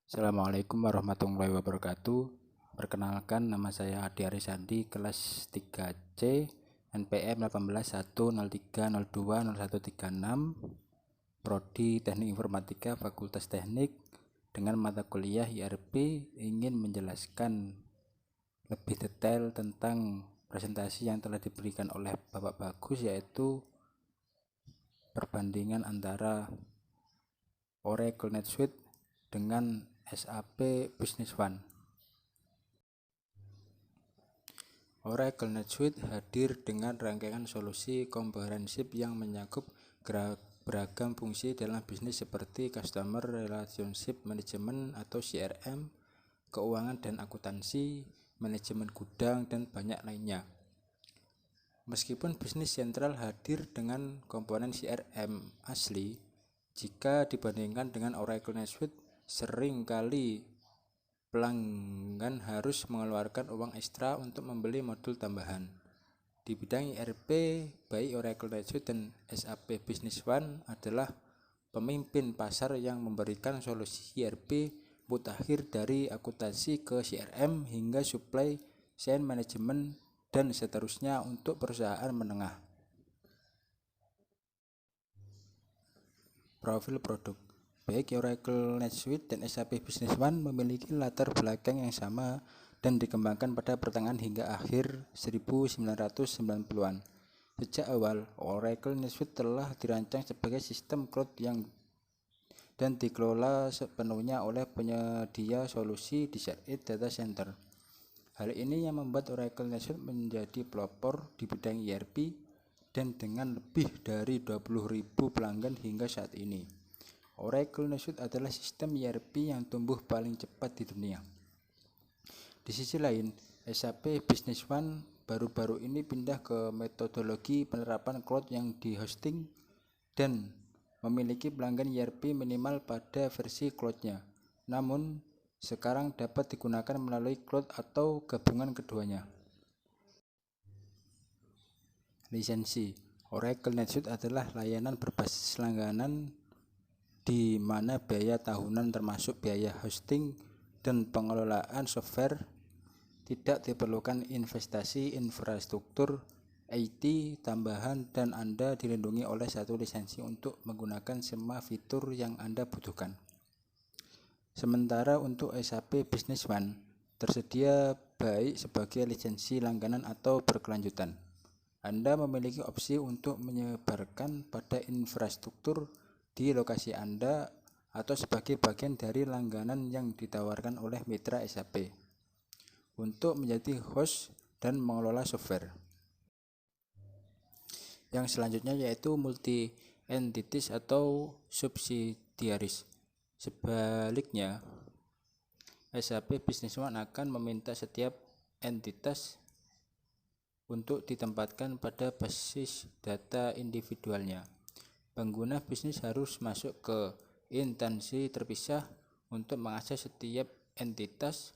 Assalamualaikum warahmatullahi wabarakatuh. Perkenalkan, nama saya Adi Arisandi, kelas 3C, NPM 18.103.02.0136, Prodi Teknik Informatika, Fakultas Teknik, dengan mata kuliah IRP. Ingin menjelaskan lebih detail tentang presentasi yang telah diberikan oleh Bapak Bagus, yaitu perbandingan antara Oracle NetSuite dengan SAP Business One. Oracle NetSuite hadir dengan rangkaian solusi komprehensif yang mencakup beragam fungsi dalam bisnis seperti Customer Relationship Management atau CRM, keuangan dan akuntansi, manajemen gudang, dan banyak lainnya. Meskipun Business Central hadir dengan komponen CRM asli, jika dibandingkan dengan Oracle NetSuite, sering kali pelanggan harus mengeluarkan uang ekstra untuk membeli modul tambahan. Di bidang ERP, baik Oracle NetSuite dan SAP Business One adalah pemimpin pasar yang memberikan solusi ERP mutakhir dari akuntansi ke CRM hingga supply chain management dan seterusnya untuk perusahaan menengah. Profil produk. Baik Oracle NetSuite dan SAP Business One memiliki latar belakang yang sama dan dikembangkan pada pertengahan hingga akhir 1990-an. Sejak awal, Oracle NetSuite telah dirancang sebagai sistem cloud dan dikelola sepenuhnya oleh penyedia solusi discrete data center. Hal ini yang membuat Oracle NetSuite menjadi pelopor di bidang ERP dan dengan lebih dari 20.000 pelanggan hingga saat ini. Oracle NetSuite adalah sistem ERP yang tumbuh paling cepat di dunia. Di sisi lain, SAP Business One baru-baru ini pindah ke metodologi penerapan cloud yang di-hosting dan memiliki pelanggan ERP minimal pada versi cloud-nya. Namun, sekarang dapat digunakan melalui cloud atau gabungan keduanya. Lisensi. Oracle NetSuite adalah layanan berbasis langganan di mana biaya tahunan termasuk biaya hosting dan pengelolaan software. Tidak diperlukan investasi infrastruktur IT tambahan dan Anda dilindungi oleh satu lisensi untuk menggunakan semua fitur yang Anda butuhkan. Sementara untuk SAP Business One tersedia baik sebagai lisensi langganan atau berkelanjutan. Anda memiliki opsi untuk menyebarkan pada infrastruktur di lokasi Anda atau sebagai bagian dari langganan yang ditawarkan oleh mitra SAP untuk menjadi host dan mengelola software. Yang selanjutnya yaitu multi entities atau subsidiaries. Sebaliknya, SAP Business One akan meminta setiap entitas untuk ditempatkan pada basis data individualnya. Pengguna bisnis harus masuk ke instansi terpisah untuk mengakses setiap entitas.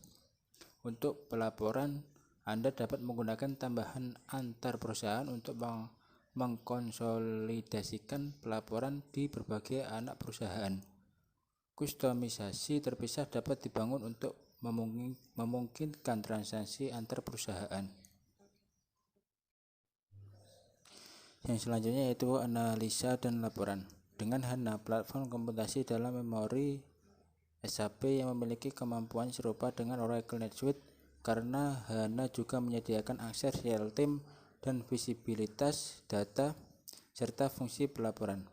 Untuk pelaporan, Anda dapat menggunakan tambahan antar perusahaan untuk mengkonsolidasikan pelaporan di berbagai anak perusahaan. Kustomisasi terpisah dapat dibangun untuk memungkinkan transaksi antar perusahaan. Yang selanjutnya yaitu analisa dan laporan. Dengan HANA, platform komputasi dalam memori SAP yang memiliki kemampuan serupa dengan Oracle NetSuite, karena HANA juga menyediakan akses real-time dan visibilitas data serta fungsi pelaporan.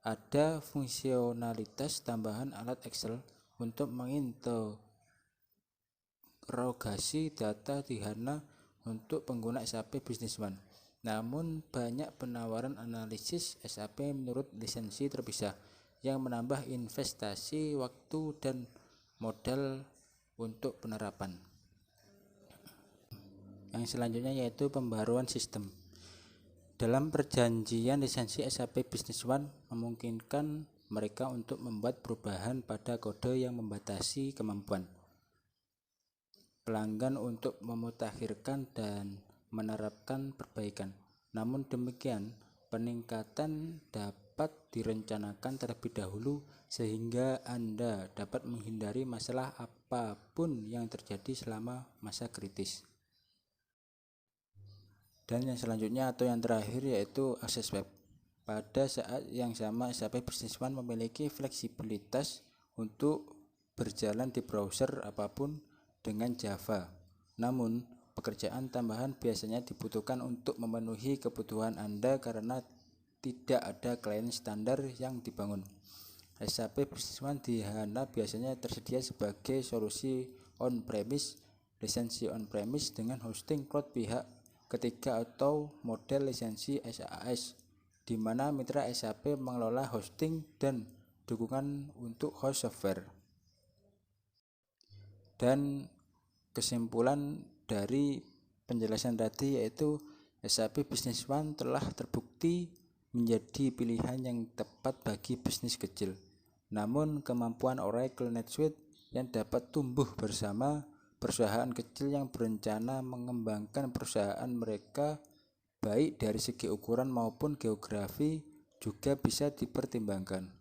Ada fungsionalitas tambahan alat Excel untuk menginterogasi data di HANA untuk pengguna SAP Business One. Namun banyak penawaran analisis SAP menurut lisensi terpisah yang menambah investasi waktu dan modal untuk penerapan. Yang selanjutnya yaitu pembaruan sistem. Dalam perjanjian lisensi SAP Business One memungkinkan mereka untuk membuat perubahan pada kode yang membatasi kemampuan pelanggan untuk memutakhirkan dan menerapkan perbaikan. Namun demikian, peningkatan dapat direncanakan terlebih dahulu sehingga Anda dapat menghindari masalah apapun yang terjadi selama masa kritis. Dan yang selanjutnya atau yang terakhir yaitu akses web. Pada saat yang sama, SAP Business One memiliki fleksibilitas untuk berjalan di browser apapun dengan Java. Namun, pekerjaan tambahan biasanya dibutuhkan untuk memenuhi kebutuhan Anda karena tidak ada klien standar yang dibangun. SAP Business One di HANA biasanya tersedia sebagai solusi on-premise, lisensi on-premise dengan hosting cloud pihak ketiga atau model lisensi SaaS, di mana mitra SAP mengelola hosting dan dukungan untuk host software. Dan kesimpulan dari penjelasan tadi yaitu SAP Business One telah terbukti menjadi pilihan yang tepat bagi bisnis kecil. Namun kemampuan Oracle NetSuite yang dapat tumbuh bersama perusahaan kecil yang berencana mengembangkan perusahaan mereka baik dari segi ukuran maupun geografi juga bisa dipertimbangkan.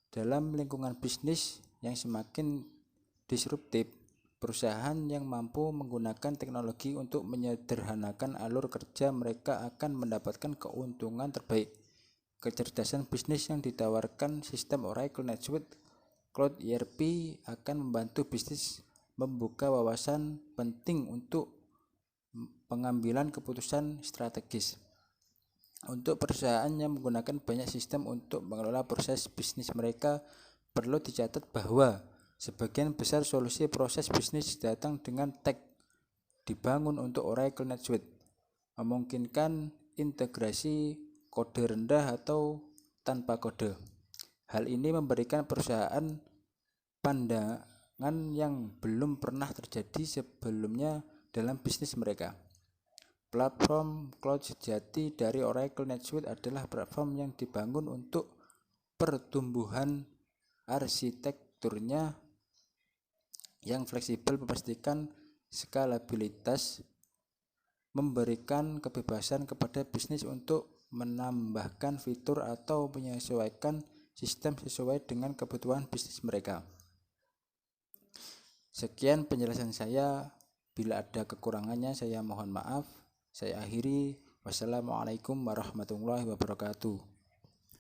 Dalam lingkungan bisnis yang semakin disruptif, perusahaan yang mampu menggunakan teknologi untuk menyederhanakan alur kerja mereka akan mendapatkan keuntungan terbaik. Kecerdasan bisnis yang ditawarkan sistem Oracle NetSuite Cloud ERP akan membantu bisnis membuka wawasan penting untuk pengambilan keputusan strategis. Untuk perusahaan yang menggunakan banyak sistem untuk mengelola proses bisnis mereka, perlu dicatat bahwa sebagian besar solusi proses bisnis datang dengan tag dibangun untuk Oracle NetSuite, memungkinkan integrasi kode rendah atau tanpa kode. Hal ini memberikan perusahaan pandangan yang belum pernah terjadi sebelumnya dalam bisnis mereka. Platform cloud sejati dari Oracle NetSuite adalah platform yang dibangun untuk pertumbuhan arsitekturnya yang fleksibel, memastikan skalabilitas, memberikan kebebasan kepada bisnis untuk menambahkan fitur atau menyesuaikan sistem sesuai dengan kebutuhan bisnis mereka. Sekian penjelasan saya. Bila ada kekurangannya saya mohon maaf. Saya akhiri. Wassalamualaikum warahmatullahi wabarakatuh.